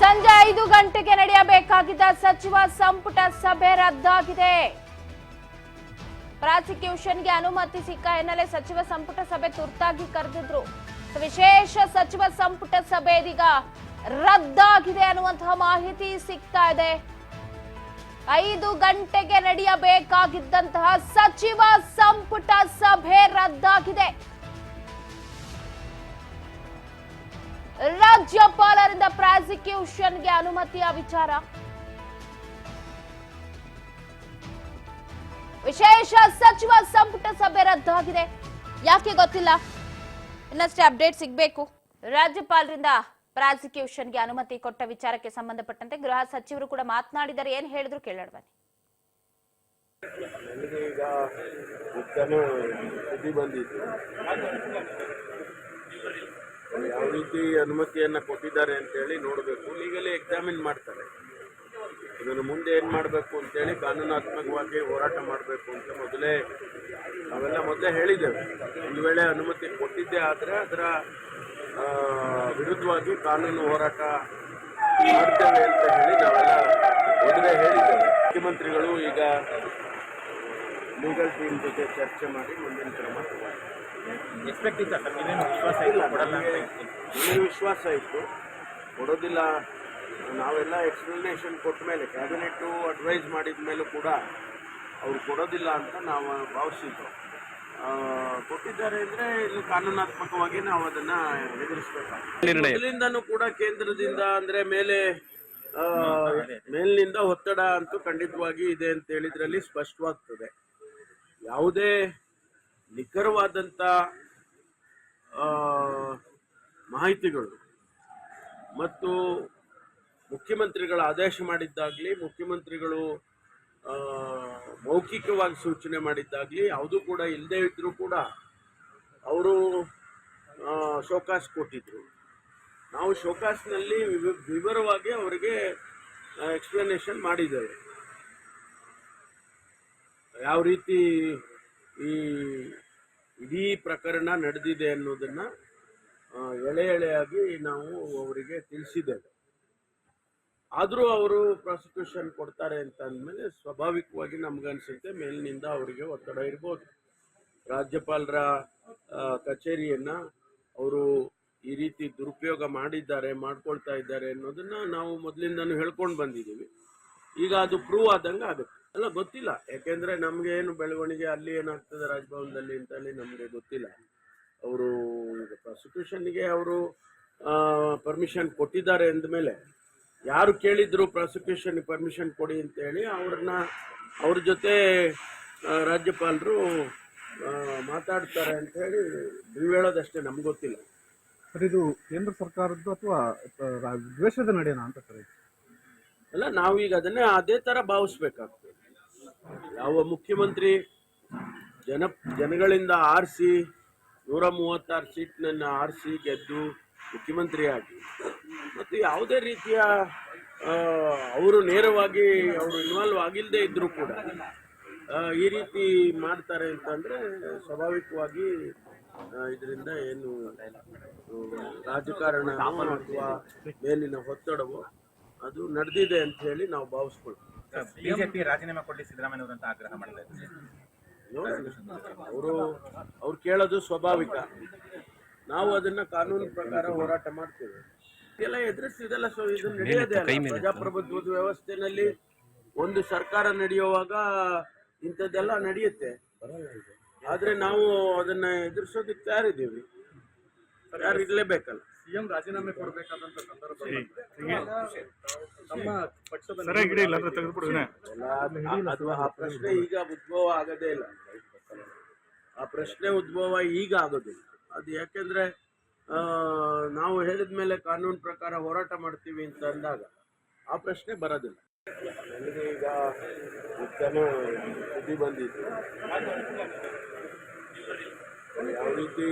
ಸಂಜೆ 5 ಗಂಟೆಗೆ ನಡೆಯಬೇಕಾಗಿದ್ದ ಸಚಿವ ಸಂಪುಟ ಸಭೆ ರದ್ದಾಗಿದೆ. ಪ್ರಾಸಿಕ್ಯೂಷನ್ಗೆ ಅನುಮತಿ ಸಿಕ್ಕ ಹಿನ್ನೆಲೆ ಸಚಿವ ಸಂಪುಟ ಸಭೆ ತುರ್ತಾಗಿ ಕರೆದಿದ್ರು. ವಿಶೇಷ ಸಚಿವ ಸಂಪುಟ ಸಭೆ ಇದೀಗ ರದ್ದಾಗಿದೆ ಅನ್ನುವಂತಹ ಮಾಹಿತಿ ಸಿಗ್ತಾ ಇದೆ. 5 ಗಂಟೆಗೆ ನಡೆಯಬೇಕಾಗಿದ್ದಂತಹ ಸಚಿವ ಸಂಪುಟ ಸಭೆ ರದ್ದಾಗಿದೆ. ರಾಜ್ಯಪಾಲರಿಂದ ಪ್ರಾಸಿಕ್ಯೂಷನ್ಗೆ ಅನುಮತಿಯ ವಿಚಾರ. ವಿಶೇಷ ಸಚಿವ ಸಂಪುಟ ಸಭೆ ರದ್ದಾಗಿದೆ. ಯಾಕೆ ಗೊತ್ತಿಲ್ಲ, ಇನ್ನಷ್ಟೇ ಅಪ್ಡೇಟ್ ಸಿಗಬೇಕು. ರಾಜ್ಯಪಾಲರಿಂದ ಪ್ರಾಸಿಕ್ಯೂಷನ್ಗೆ ಅನುಮತಿ ಕೊಟ್ಟ ವಿಚಾರಕ್ಕೆ ಸಂಬಂಧಪಟ್ಟಂತೆ ಗೃಹ ಸಚಿವರು ಕೂಡ ಮಾತನಾಡಿದರೆ ಏನ್ ಹೇಳಿದ್ರು ಕೇಳೋಣ ಬನ್ನಿ. ನನಗೆ ಈಗ ಸುದ್ದಿ ಬಂದಿತ್ತು, ಯಾವ ರೀತಿ ಅನುಮತಿಯನ್ನ ಕೊಟ್ಟಿದ್ದಾರೆ ಅಂತೇಳಿ ನೋಡಬೇಕು. ಲೀಗಲಿ ಎಕ್ಸಾಮಿನ್ ಮಾಡ್ತಾರೆ. ಇದನ್ನು ಮುಂದೆ ಏನು ಮಾಡಬೇಕು ಅಂತೇಳಿ ಕಾನೂನಾತ್ಮಕವಾಗಿ ಹೋರಾಟ ಮಾಡಬೇಕು ಅಂತ ನಾವೆಲ್ಲ ಮೊದಲೇ ಹೇಳಿದ್ದೇವೆ. ಒಂದು ವೇಳೆ ಅನುಮತಿ ಕೊಟ್ಟಿದ್ದೇ ಆದರೆ ಅದರ ವಿರುದ್ಧವಾಗಿ ಕಾನೂನು ಹೋರಾಟ ಮಾಡ್ತೇವೆ ಅಂತ ಹೇಳಿ ನಾವೆಲ್ಲ ಮೊದಲೇ ಹೇಳಿದ್ದೇವೆ. ಮುಖ್ಯಮಂತ್ರಿಗಳು ಈಗ ಲೀಗಲ್ ಟೀಮ್ ಜೊತೆ ಚರ್ಚೆ ಮಾಡಿ ಮುಂದಿನ ಕ್ರಮ ಎಕ್ಸ್ಪೆಕ್ಟ್ ಇತ್ತು ಸರ್, ನೀವೇನು ವಿಶ್ವಾಸ ಇಲ್ಲ ಕೊಡಲ್ಲ? ನನಗೆ ವಿಶ್ವಾಸ ಇತ್ತು, ಕೊಡೋದಿಲ್ಲ. ನಾವೆಲ್ಲ ಎಕ್ಸ್ಪ್ಲನೇಷನ್ ಕೊಟ್ಟ ಮೇಲೆ, ಕ್ಯಾಬಿನೆಟ್ಟು ಅಡ್ವೈಸ್ ಮಾಡಿದ ಮೇಲೂ ಕೂಡ ಅವರು ಕೊಡೋದಿಲ್ಲ ಅಂತ ನಾವು ಭಾವಿಸಿದ್ದು. ಕೊಟ್ಟಿದ್ದಾರೆ ಅಂದರೆ ಇಲ್ಲಿ ಕಾನೂನಾತ್ಮಕವಾಗಿ ನಾವು ಅದನ್ನು ಎದುರಿಸಬೇಕಾಗ್ತದೆ. ಮೊದಲಿಂದನೂ ಕೂಡ ಕೇಂದ್ರದಿಂದ ಅಂದರೆ ಮೇಲಿನಿಂದ ಒತ್ತಡ ಅಂತೂ ಖಂಡಿತವಾಗಿ ಇದೆ ಅಂತ ಹೇಳಿದ್ರಲ್ಲಿ ಸ್ಪಷ್ಟವಾಗ್ತದೆ. ಯಾವುದೇ ನಿಖರವಾದಂಥ ಮಾಹಿತಿಗಳು ಮತ್ತು ಮುಖ್ಯಮಂತ್ರಿಗಳ ಆದೇಶ ಮಾಡಿದ್ದಾಗಲಿ, ಮುಖ್ಯಮಂತ್ರಿಗಳು ಮೌಖಿಕವಾಗಿ ಸೂಚನೆ ಮಾಡಿದ್ದಾಗಲಿ ಯಾವುದೂ ಕೂಡ ಇಲ್ಲದೇ ಇದ್ದರೂ ಕೂಡ ಅವರು ಶೋಕಾಸ್ ಕೊಟ್ಟಿದ್ರು. ನಾವು ಶೋಕಾಸ್ನಲ್ಲಿ ವಿವರವಾಗಿ ಅವರಿಗೆ ಎಕ್ಸ್ಪ್ಲನೇಷನ್ ಮಾಡಿದ್ದೇವೆ. ಯಾವ ರೀತಿ ಈ ಇಡೀ ಪ್ರಕರಣ ನಡೆದಿದೆ ಅನ್ನೋದನ್ನು ಎಳೆಯಾಗಿ ನಾವು ಅವರಿಗೆ ತಿಳಿಸಿದ್ದೇವೆ. ಆದರೂ ಅವರು ಪ್ರಾಸಿಕ್ಯೂಷನ್ ಕೊಡ್ತಾರೆ ಅಂತ ಅಂದಮೇಲೆ ಸ್ವಾಭಾವಿಕವಾಗಿ ನಮಗನ್ಸುತ್ತೆ ಮೇಲಿನಿಂದ ಅವರಿಗೆ ಒತ್ತಡ ಇರ್ಬೋದು. ರಾಜ್ಯಪಾಲರ ಕಚೇರಿಯನ್ನು ಅವರು ಈ ರೀತಿ ದುರುಪಯೋಗ ಮಾಡ್ಕೊಳ್ತಾ ಇದ್ದಾರೆ ಅನ್ನೋದನ್ನು ನಾವು ಮೊದಲಿಂದನೂ ಹೇಳ್ಕೊಂಡು ಬಂದಿದ್ದೀವಿ. ಈಗ ಅದು ಪ್ರೂವ್ ಆದಂಗೆ ಆಗುತ್ತೆ. ಅಲ್ಲ, ಗೊತ್ತಿಲ್ಲ, ಯಾಕೆಂದರೆ ನಮಗೆ ಏನು ಬೆಳವಣಿಗೆ ಅಲ್ಲಿ ಏನಾಗ್ತದೆ ರಾಜಭವನದಲ್ಲಿ ಅಂತೇಳಿ ನಮಗೆ ಗೊತ್ತಿಲ್ಲ. ಅವರು ಪ್ರಾಸಿಕ್ಯೂಷನ್ಗೆ ಅವರು ಪರ್ಮಿಷನ್ ಕೊಟ್ಟಿದ್ದಾರೆ ಅಂದಮೇಲೆ ಯಾರು ಕೇಳಿದ್ರು ಪ್ರಾಸಿಕ್ಯೂಷನ್ ಪರ್ಮಿಷನ್ ಕೊಡಿ ಅಂತೇಳಿ ಅವ್ರ ಜೊತೆ ರಾಜ್ಯಪಾಲರು ಮಾತಾಡ್ತಾರೆ ಅಂಥೇಳಿ ನೀವು ಹೇಳೋದಷ್ಟೇ, ನಮ್ಗೆ ಗೊತ್ತಿಲ್ಲ. ಸರ್, ಇದು ಕೇಂದ್ರ ಸರ್ಕಾರದ್ದು ಅಥವಾ ದ್ವೇಷದ ನಡೆಯೋಣ ಅಂತ ಸರ್? ಅಲ್ಲ, ನಾವೀಗ ಅದನ್ನೇ ಅದೇ ಥರ ಭಾವಿಸ್ಬೇಕಾಗ್ತದೆ. ಯಾವ ಮುಖ್ಯಮಂತ್ರಿ ಜನಗಳಿಂದ ಆರಿಸಿ 136 ಸೀಟ್ನನ್ನು ಆರಿಸಿ ಗೆದ್ದು ಮುಖ್ಯಮಂತ್ರಿಯಾಗಿ ಮತ್ತು ಯಾವುದೇ ರೀತಿಯ ಅವರು ನೇರವಾಗಿ ಅವರು ಇನ್ವಾಲ್ವ್ ಆಗಿಲ್ಲದೆ ಇದ್ದರೂ ಕೂಡ ಈ ರೀತಿ ಮಾಡ್ತಾರೆ ಅಂತಂದರೆ ಸ್ವಾಭಾವಿಕವಾಗಿ ಇದರಿಂದ ಏನು ರಾಜಕಾರಣ ಅಥವಾ ಮೇಲಿನ ಒತ್ತಡವೋ ಅದು ನಡೆದಿದೆ ಅಂತ ಹೇಳಿ ನಾವು ಭಾವಿಸ್ಕೊಳ್ತೀವಿ. ಬಿಜೆಪಿ ರಾಜೀನಾಮೆ ಕೊಡಲಿ ಸಿದ್ದರಾಮಯ್ಯ ಅವರಂತ ಆಗ್ರಹ ಮಾಡ್ತಾ ಇದ್ದಾರೆ. ಅವ್ರು ಕೇಳೋದು ಸ್ವಾಭಾವಿಕ. ನಾವು ಅದನ್ನ ಕಾನೂನು ಪ್ರಕಾರ ಹೋರಾಟ ಮಾಡ್ತೇವೆ. ಇದೆಲ್ಲ ಎದುರಿಸಿದೆಲ್ಲ ಇದು ನಡೆಯೋದೇ ಅಲ್ಲ. ಪ್ರಜಾಪ್ರಭುತ್ವದ ವ್ಯವಸ್ಥೆನಲ್ಲಿ ಒಂದು ಸರ್ಕಾರ ನಡೆಯುವಾಗ ಇಂಥದ್ದೆಲ್ಲ ನಡೆಯುತ್ತೆ. ಆದ್ರೆ ನಾವು ಅದನ್ನ ಎದುರಿಸೋದಕ್ಕೆ ತಯಾರಿದ್ದೀವಿ. ಯಾರು ಇರ್ಲೇಬೇಕಲ್ಲ. ಸಿಎಂ ರಾಜೀನಾಮೆ ಕೊಡಬೇಕಾದಂತ ಸಂದರ್ಭ ಆ ಪ್ರಶ್ನೆ ಈಗ ಉದ್ಭವ ಆಗೋದೇ ಇಲ್ಲ. ಆ ಪ್ರಶ್ನೆ ಉದ್ಭವ ಈಗ ಆಗೋದಿಲ್ಲ. ಅದು ಯಾಕೆಂದ್ರೆ ನಾವು ಹೇಳಿದ ಮೇಲೆ ಕಾನೂನು ಪ್ರಕಾರ ಹೋರಾಟ ಮಾಡ್ತೀವಿ ಅಂತ ಅಂದಾಗ ಆ ಪ್ರಶ್ನೆ ಬರೋದಿಲ್ಲ. ನನಗೆ ಈಗ ಸುದ್ದಿ ಬಂದಿತ್ತು, ಯಾವ ರೀತಿ